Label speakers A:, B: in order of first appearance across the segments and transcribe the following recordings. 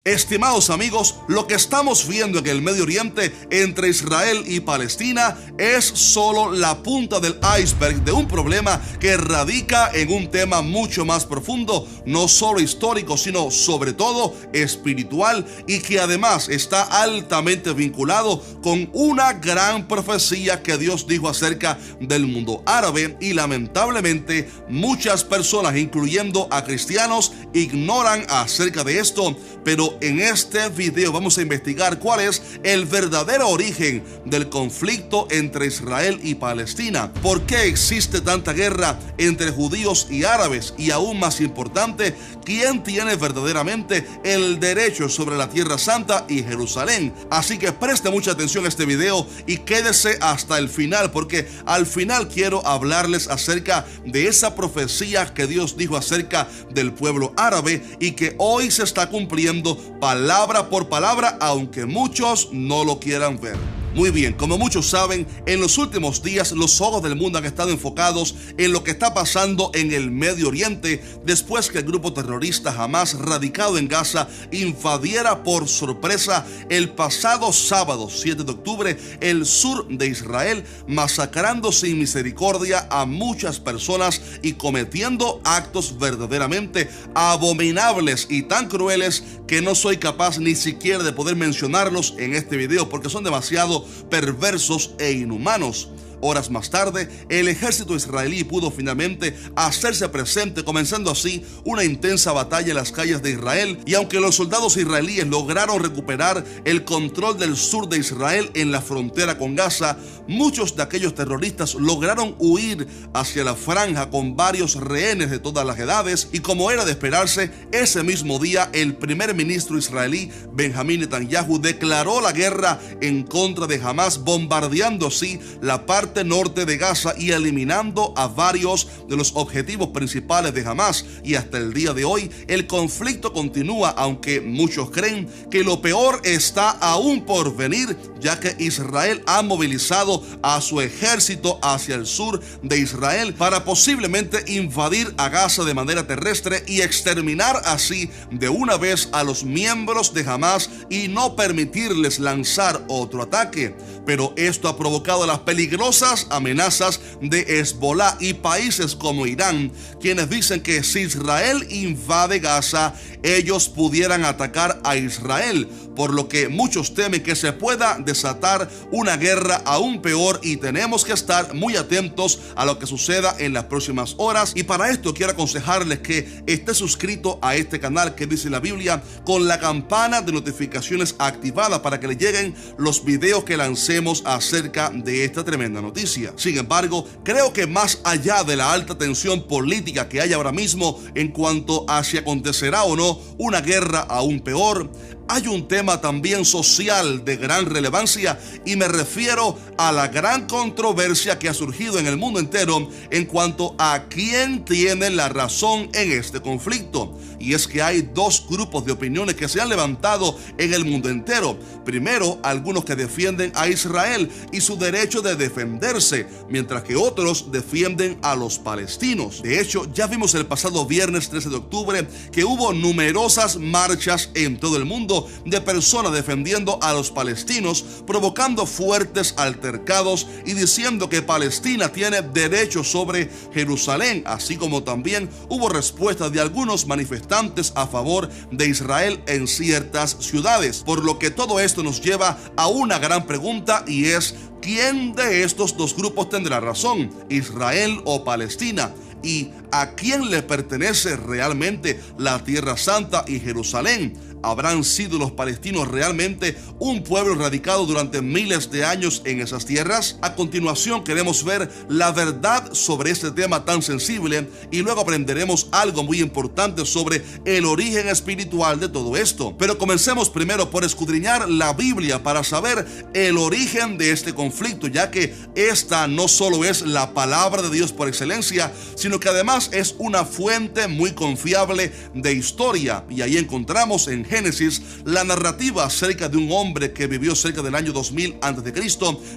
A: Estimados amigos, lo que estamos viendo en el Medio Oriente entre Israel y Palestina es solo la punta del iceberg de un problema que radica en un tema mucho más profundo, no solo histórico, sino sobre todo espiritual, y que además está altamente vinculado con una gran profecía que Dios dijo acerca del mundo árabe, y lamentablemente muchas personas, incluyendo a cristianos, ignoran acerca de esto. Pero en este video vamos a investigar cuál es el verdadero origen del conflicto entre Israel y Palestina. ¿Por qué existe tanta guerra entre judíos y árabes? Y aún más importante, ¿quién tiene verdaderamente el derecho sobre la Tierra Santa y Jerusalén? Así que preste mucha atención a este video y quédese hasta el final, porque al final quiero hablarles acerca de esa profecía que Dios dijo acerca del pueblo árabe y que hoy se está cumpliendo palabra por palabra, aunque muchos no lo quieran ver. Muy bien, como muchos saben, en los últimos días los ojos del mundo han estado enfocados en lo que está pasando en el Medio Oriente después que el grupo terrorista Hamas, radicado en Gaza, invadiera por sorpresa el pasado sábado 7 de octubre el sur de Israel, masacrando sin misericordia a muchas personas y cometiendo actos verdaderamente abominables y tan crueles que no soy capaz ni siquiera de poder mencionarlos en este video porque son demasiado perversos e inhumanos. Horas más tarde, el ejército israelí pudo finalmente hacerse presente, comenzando así una intensa batalla en las calles de Israel. Y aunque los soldados israelíes lograron recuperar el control del sur de Israel en la frontera con Gaza, muchos de aquellos terroristas lograron huir hacia la franja con varios rehenes de todas las edades. Y como era de esperarse, ese mismo día el primer ministro israelí Benjamín Netanyahu declaró la guerra en contra de Hamas, bombardeando así la parte norte de Gaza y eliminando a varios de los objetivos principales de Hamas. Y hasta el día de hoy el conflicto continúa, aunque muchos creen que lo peor está aún por venir, ya que Israel ha movilizado a su ejército hacia el sur de Israel para posiblemente invadir a Gaza de manera terrestre y exterminar así de una vez a los miembros de Hamas y no permitirles lanzar otro ataque. Pero esto ha provocado las peligrosas amenazas de Hezbollah y países como Irán, quienes dicen que si Israel invade Gaza, ellos pudieran atacar a Israel, por lo que muchos temen que se pueda desatar una guerra aún peor, y tenemos que estar muy atentos a lo que suceda en las próximas horas. Y para esto quiero aconsejarles que esté suscrito a este canal que dice la Biblia, con la campana de notificaciones activada para que le lleguen los videos que lancemos acerca de esta tremenda noticia. Sin embargo, creo que más allá de la alta tensión política que hay ahora mismo en cuanto a si acontecerá o no una guerra aún peor, hay un tema también social de gran relevancia, y me refiero a la gran controversia que ha surgido en el mundo entero en cuanto a quién tiene la razón en este conflicto. Y es que hay dos grupos de opiniones que se han levantado en el mundo entero. Primero, algunos que defienden a Israel y su derecho de defenderse, mientras que otros defienden a los palestinos. De hecho, ya vimos el pasado viernes 13 de octubre que hubo numerosas marchas en todo el mundo de personas defendiendo a los palestinos, provocando fuertes altercados y diciendo que Palestina tiene derecho sobre Jerusalén, así como también hubo respuestas de algunos manifestantes a favor de Israel en ciertas ciudades. Por lo que todo esto nos lleva a una gran pregunta, y es: ¿quién de estos dos grupos tendrá razón, Israel o Palestina? ¿Y a quién le pertenece realmente la Tierra Santa y Jerusalén? ¿Habrán sido los palestinos realmente un pueblo radicado durante miles de años en esas tierras? A continuación queremos ver la verdad sobre este tema tan sensible, y luego aprenderemos algo muy importante sobre el origen espiritual de todo esto. Pero comencemos primero por escudriñar la Biblia para saber el origen de este conflicto, ya que esta no solo es la palabra de Dios por excelencia, sino que además es una fuente muy confiable de historia. Y ahí encontramos en Génesis la narrativa acerca de un hombre que vivió cerca del año 2000 a.C.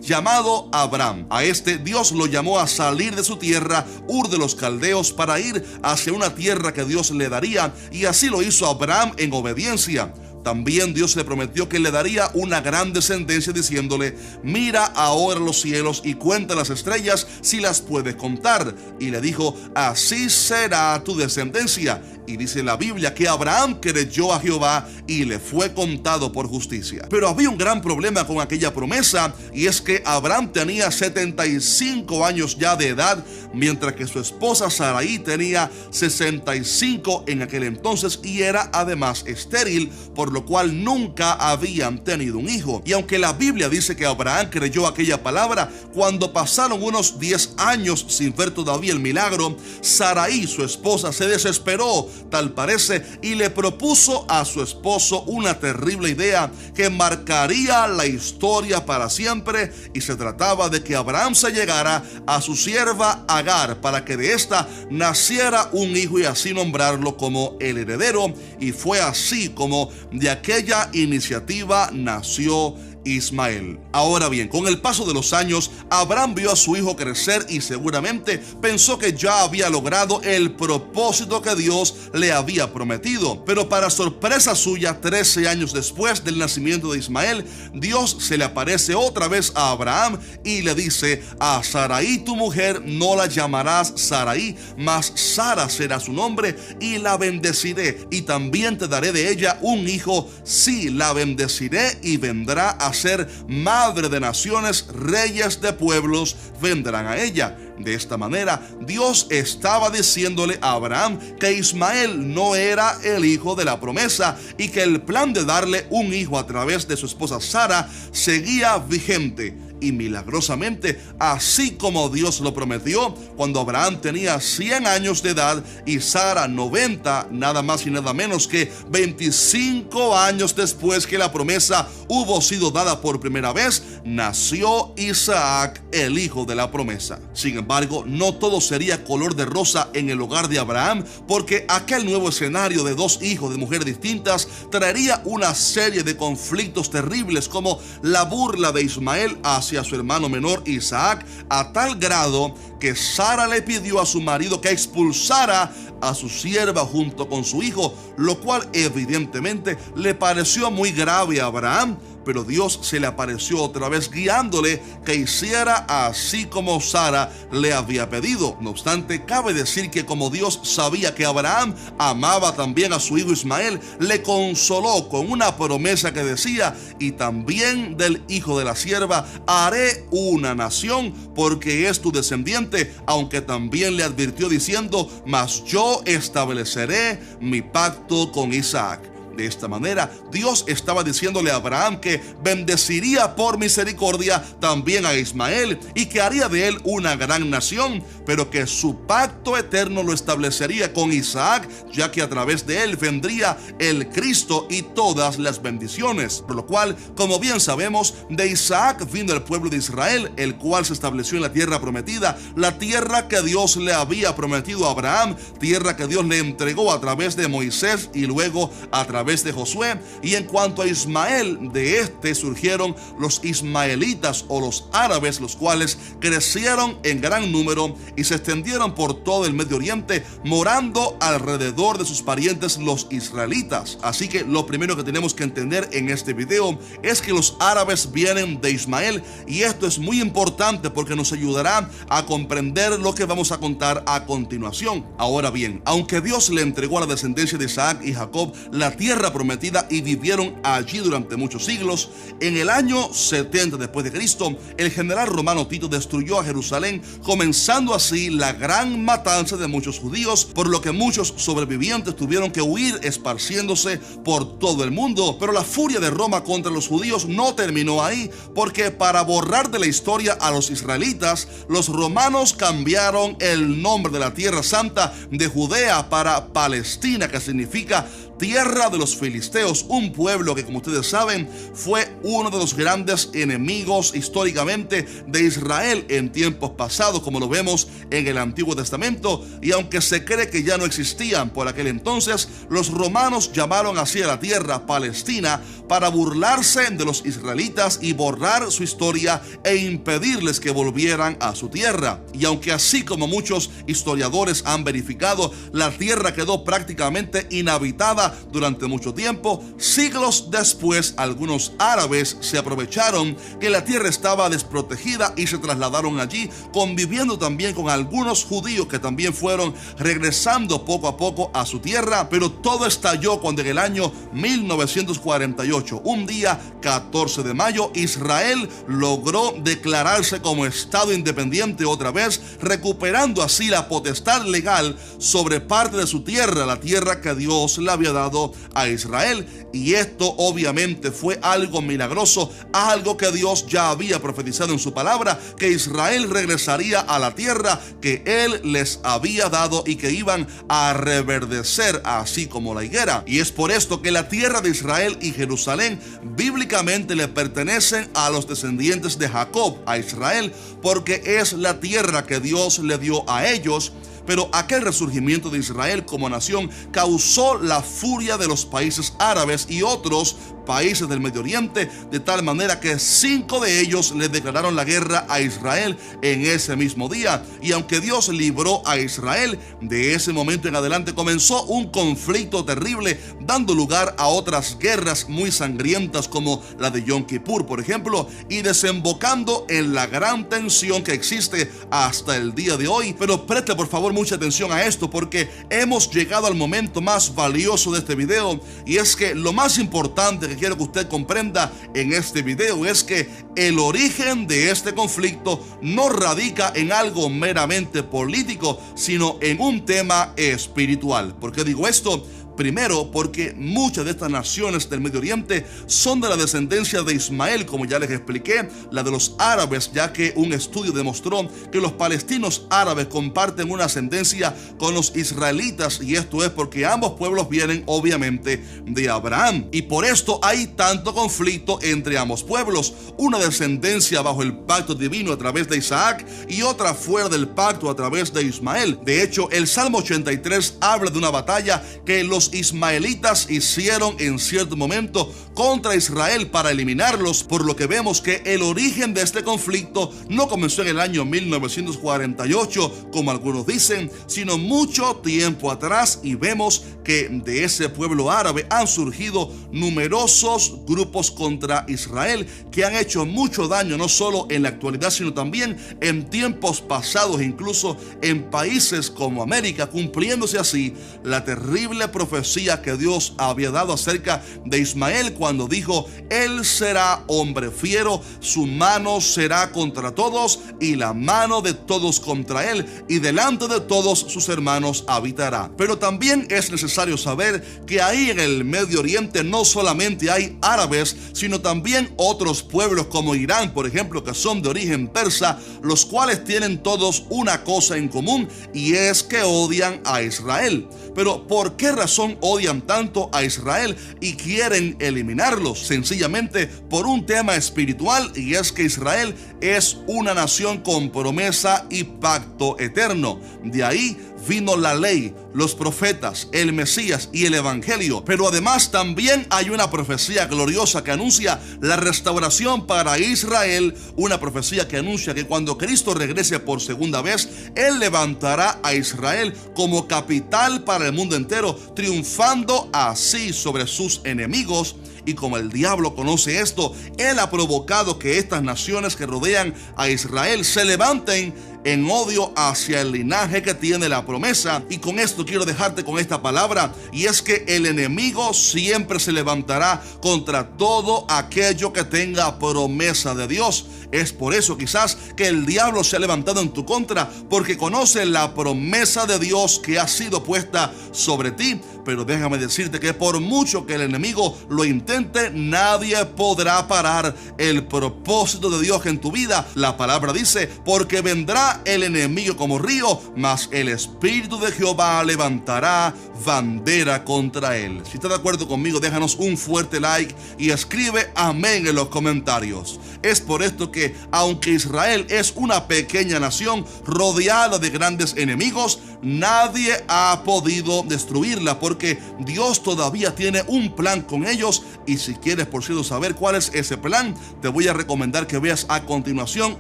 A: llamado Abraham. A este Dios lo llamó a salir de su tierra, Ur de los Caldeos, para ir hacia una tierra que Dios le daría, y así lo hizo Abraham en obediencia. También Dios le prometió que le daría una gran descendencia, diciéndole: mira ahora los cielos y cuenta las estrellas si las puedes contar. Y le dijo: así será tu descendencia. Y dice la Biblia que Abraham creyó a Jehová y le fue contado por justicia. Pero había un gran problema con aquella promesa, y es que Abraham tenía 75 años ya de edad, mientras que su esposa Sarai tenía 65 en aquel entonces y era además estéril, por lo cual nunca habían tenido un hijo. Y aunque la Biblia dice que Abraham creyó aquella palabra, cuando pasaron unos 10 años sin ver todavía el milagro, Sarai, su esposa, se desesperó, tal parece, y le propuso a su esposo una terrible idea que marcaría la historia para siempre, y se trataba de que Abraham se llegara a su sierva Agar para que de esta naciera un hijo y así nombrarlo como el heredero. Y fue así como de aquella iniciativa nació Ismael. Ahora bien, con el paso de los años, Abraham vio a su hijo crecer y seguramente pensó que ya había logrado el propósito que Dios le había prometido. Pero para sorpresa suya, 13 años después del nacimiento de Ismael, Dios se le aparece otra vez a Abraham y le dice: a Sarai tu mujer no la llamarás Sarai, mas Sara será su nombre, y la bendeciré, y también te daré de ella un hijo. Sí, la bendeciré y vendrá a ser madre de naciones, reyes de pueblos vendrán a ella. De esta manera, Dios estaba diciéndole a Abraham que Ismael no era el hijo de la promesa y que el plan de darle un hijo a través de su esposa Sara seguía vigente. Y milagrosamente, así como Dios lo prometió, cuando Abraham tenía 100 años de edad y Sara 90, nada más y nada menos que 25 años después que la promesa hubo sido dada por primera vez, nació Isaac, el hijo de la promesa. Sin embargo, no todo sería color de rosa en el hogar de Abraham, porque aquel nuevo escenario de dos hijos de mujeres distintas traería una serie de conflictos terribles, como la burla de Ismael hacia su hermano menor Isaac, a tal grado que Sara le pidió a su marido que expulsara a su sierva junto con su hijo, lo cual evidentemente le pareció muy grave a Abraham. Pero Dios se le apareció otra vez guiándole que hiciera así como Sara le había pedido. No obstante, cabe decir que como Dios sabía que Abraham amaba también a su hijo Ismael, le consoló con una promesa que decía: y también del hijo de la sierva haré una nación, porque es tu descendiente, aunque también le advirtió diciendo: mas yo estableceré mi pacto con Isaac. De esta manera, Dios estaba diciéndole a Abraham que bendeciría por misericordia también a Ismael y que haría de él una gran nación, pero que su pacto eterno lo establecería con Isaac, ya que a través de él vendría el Cristo y todas las bendiciones. Por lo cual, como bien sabemos, de Isaac vino el pueblo de Israel, el cual se estableció en la tierra prometida, la tierra que Dios le había prometido a Abraham, tierra que Dios le entregó a través de Moisés y luego a través de Josué. Y en cuanto a Ismael, de este surgieron los ismaelitas o los árabes, los cuales crecieron en gran número y se extendieron por todo el Medio Oriente, morando alrededor de sus parientes los israelitas. Así que lo primero que tenemos que entender en este video es que los árabes vienen de Ismael, y esto es muy importante porque nos ayudará a comprender lo que vamos a contar a continuación. Ahora bien, aunque Dios le entregó a la descendencia de Isaac y Jacob la tierra prometida y vivieron allí durante muchos siglos, en el año 70 después de Cristo, el general romano Tito destruyó a Jerusalén, comenzando así la gran matanza de muchos judíos, por lo que muchos sobrevivientes tuvieron que huir esparciéndose por todo el mundo. Pero la furia de Roma contra los judíos no terminó ahí, porque para borrar de la historia a los israelitas, los romanos cambiaron el nombre de la Tierra Santa de Judea para Palestina, que significa tierra de los filisteos, un pueblo que, como ustedes saben, fue uno de los grandes enemigos históricamente de Israel en tiempos pasados, como lo vemos en el Antiguo Testamento. Y aunque se cree que ya no existían por aquel entonces, los romanos llamaron así a la tierra Palestina para burlarse de los israelitas y borrar su historia e impedirles que volvieran a su tierra. Y aunque así como muchos historiadores han verificado, la tierra quedó prácticamente inhabitada tierra durante mucho tiempo. Siglos después, algunos árabes se aprovecharon que la tierra estaba desprotegida y se trasladaron allí, conviviendo también con algunos judíos que también fueron regresando poco a poco a su tierra. Pero todo estalló cuando en el año 1948, un día 14 de mayo, Israel logró declararse como Estado independiente otra vez, recuperando así la potestad legal sobre parte de su tierra, la tierra que Dios le había dado a Israel. Y esto obviamente fue algo milagroso, algo que Dios ya había profetizado en su palabra, que Israel regresaría a la tierra que Él les había dado y que iban a reverdecer así como la higuera. Y es por esto que la tierra de Israel y Jerusalén bíblicamente le pertenecen a los descendientes de Jacob, a Israel, porque es la tierra que Dios le dio a ellos. Pero aquel resurgimiento de Israel como nación causó la furia de los países árabes y otros países del Medio Oriente, de tal manera que 5 de ellos le declararon la guerra a Israel en ese mismo día. Y aunque Dios libró a Israel, de ese momento en adelante comenzó un conflicto terrible, dando lugar a otras guerras muy sangrientas como la de Yom Kippur, por ejemplo, y desembocando en la gran tensión que existe hasta el día de hoy. Pero preste por favor mucha atención a esto, porque hemos llegado al momento más valioso de este video, y es que lo más importante que quiero que usted comprenda en este video es que el origen de este conflicto no radica en algo meramente político, sino en un tema espiritual. ¿Por qué digo esto? Primero, porque muchas de estas naciones del Medio Oriente son de la descendencia de Ismael, como ya les expliqué, la de los árabes, ya que un estudio demostró que los palestinos árabes comparten una ascendencia con los israelitas, y esto es porque ambos pueblos vienen obviamente de Abraham, y por esto hay tanto conflicto entre ambos pueblos, una descendencia bajo el pacto divino a través de Isaac y otra fuera del pacto a través de Ismael. De hecho, el Salmo 83 habla de una batalla que los ismaelitas hicieron en cierto momento contra Israel para eliminarlos, por lo que vemos que el origen de este conflicto no comenzó en el año 1948, como algunos dicen, sino mucho tiempo atrás, y vemos que de ese pueblo árabe han surgido numerosos grupos contra Israel que han hecho mucho daño, no solo en la actualidad, sino también en tiempos pasados, incluso en países como América, cumpliéndose así la terrible profecía que Dios había dado acerca de Ismael cuando dijo: él será hombre fiero, su mano será contra todos y la mano de todos contra él, y delante de todos sus hermanos habitará. Pero también es necesario saber que ahí en el Medio Oriente no solamente hay árabes, sino también otros pueblos como Irán, por ejemplo, que son de origen persa, los cuales tienen todos una cosa en común, y es que odian a Israel. Pero ¿por qué razón odian tanto a Israel y quieren eliminarlos? Sencillamente por un tema espiritual, y es que Israel es una nación con promesa y pacto eterno. De ahí vino la ley, los profetas, el Mesías y el Evangelio. Pero además también hay una profecía gloriosa que anuncia la restauración para Israel, una profecía que anuncia que cuando Cristo regrese por segunda vez, Él levantará a Israel como capital para el mundo entero, triunfando así sobre sus enemigos. Y como el diablo conoce esto, él ha provocado que estas naciones que rodean a Israel se levanten en odio hacia el linaje que tiene la promesa. Y con esto quiero dejarte con esta palabra, y es que el enemigo siempre se levantará contra todo aquello que tenga promesa de Dios. Es por eso quizás que el diablo se ha levantado en tu contra, porque conoce la promesa de Dios que ha sido puesta sobre ti. Pero déjame decirte que por mucho que el enemigo lo intente, nadie podrá parar el propósito de Dios en tu vida. La palabra dice: porque vendrá el enemigo como río, mas el Espíritu de Jehová levantará bandera contra él. Si estás de acuerdo conmigo, déjanos un fuerte like y escribe amén en los comentarios. Es por esto que, aunque Israel es una pequeña nación rodeada de grandes enemigos, nadie ha podido destruirla, porque Dios todavía tiene un plan con ellos. Y si quieres, por cierto, saber cuál es ese plan, te voy a recomendar que veas a continuación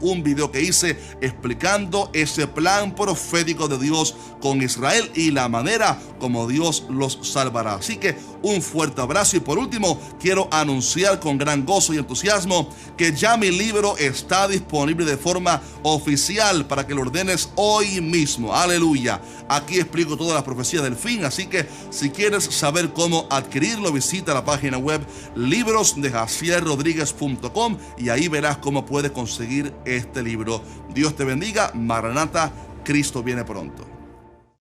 A: un video que hice explicando ese plan profético de Dios con Israel y la manera como Dios los salvará. Así que un fuerte abrazo, y por último quiero anunciar con gran gozo y entusiasmo que ya mi libro está disponible de forma oficial para que lo ordenes hoy mismo. Aleluya. Aquí explico todas las profecías del fin, así que si quieres saber cómo adquirirlo, visita la página web librosdejacierrodriguez.com y ahí verás cómo puedes conseguir este libro. Dios te bendiga. Maranata, Cristo viene pronto.